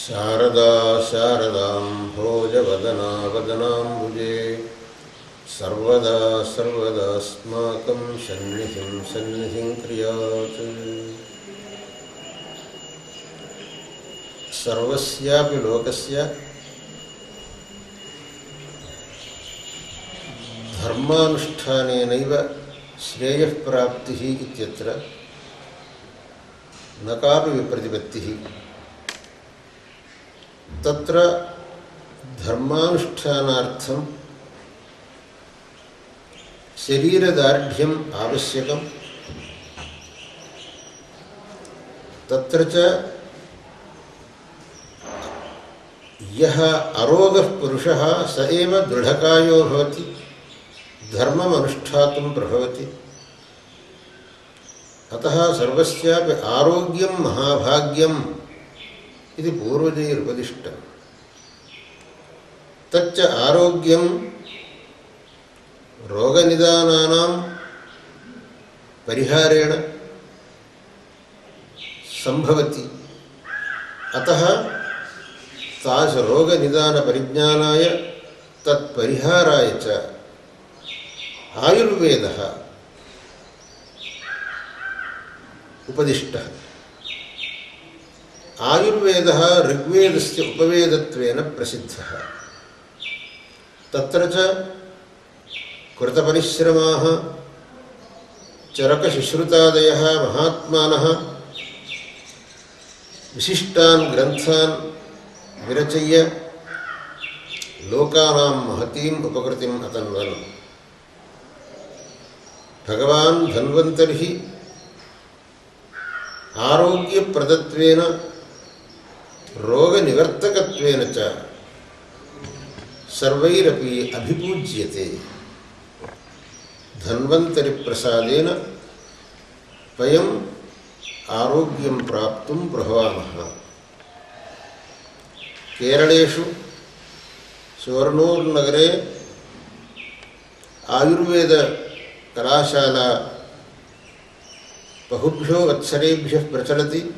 शारदा शारदां भोजवदना वदनाम्बुजे सर्वदा सर्वदास्माकं सन्निधिं सन्निधिं क्रियात्। सर्वस्यापि लोकस्य धर्मानुष्ठानेनैव श्रेयः प्राप्तिः इत्यत्र न कापि विप्रतिपत्तिः। तत्र धर्मानुष्ठानार्थं शरीरदार्ढ्यम् आवश्यकं। तत्र च यः अरोगः पुरुषः स एव दृढकायो भवति, धर्मम् अनुष्ठातुं प्रभवति। अतः सर्वस्यापि आरोग्यं महाभाग्यम् इति पूर्वजैरुपदिष्टम्। तच्च आरोग्यं रोगनिदानानां परिहारेण संभवति। अतः तादृशरोगनिदानपरिज्ञानाय तत्परिहाराय च आयुर्वेदः उपदिष्टः। आयुर्वेदः ऋग्वेदस्य उपवेदत्वेन प्रसिद्धः। तत्र च कृतपरिश्रमाः चरकशुश्रुतादयः महात्मानः विशिष्टान् ग्रन्थान् विरचय्य लोकानां महतीम् उपकृतिम् अतन्वन्। भगवान् धन्वन्तरिः आरोग्यप्रदत्वेन रोगनिवर्तकत्वेन च सर्वैरपि अभिपूज्यते। धन्वन्तरिप्रसादेन वयम् आरोग्यं प्राप्तुं प्रभवामः। केरलेषु शोरनूर्नगरे आयुर्वेद कलाशाला बहुभ्यो वत्सरेभ्यः प्रचलति।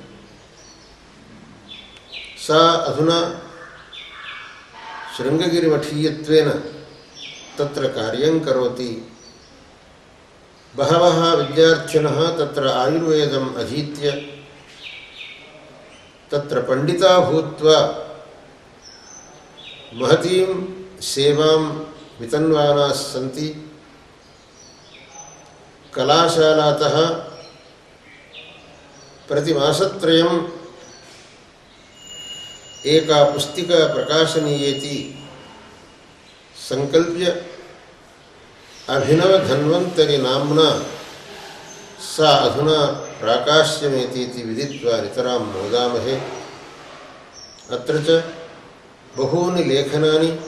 सा अधुना शृङ्गगिरिमठीयत्वेन तत्र कार्यं करोति। बहवः विद्यार्थिनः तत्र आयुर्वेदम् अधीत्य तत्र पण्डिता भूत्वा महतीं सेवां वितन्वानाः सन्ति। कलाशालातः प्रतिमासत्रयम् एका पुस्तिका प्रकाशनीयेति संकल्प्य अभिनवधन्वन्तरि नाम्ना सा अधुना प्राकाश्यमेतीति विदित्वा नितरां मोदामहे। अत्र च बहूनि लेखनानि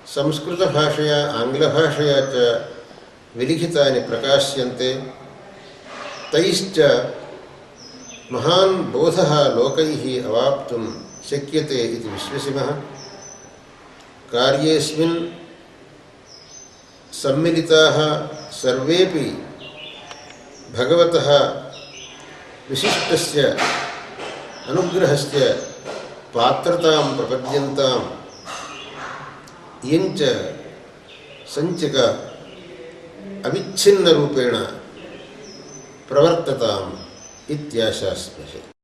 संस्कृतभाषया आङ्ग्लभाषया च विलिखितानि प्रकाश्यन्ते। तैश्च महान् बोधः लोकैः अवाप्तुं शक्यते इति विश्वसिमः। कार्येऽस्मिन् सम्मिलिताः सर्वेपि भगवतः विशिष्टस्य अनुग्रहस्य पात्रतां प्रपद्यन्ताम्। इयञ्च सञ्चिका अविच्छिन्नरूपेण प्रवर्तताम् इत्याशास्महे।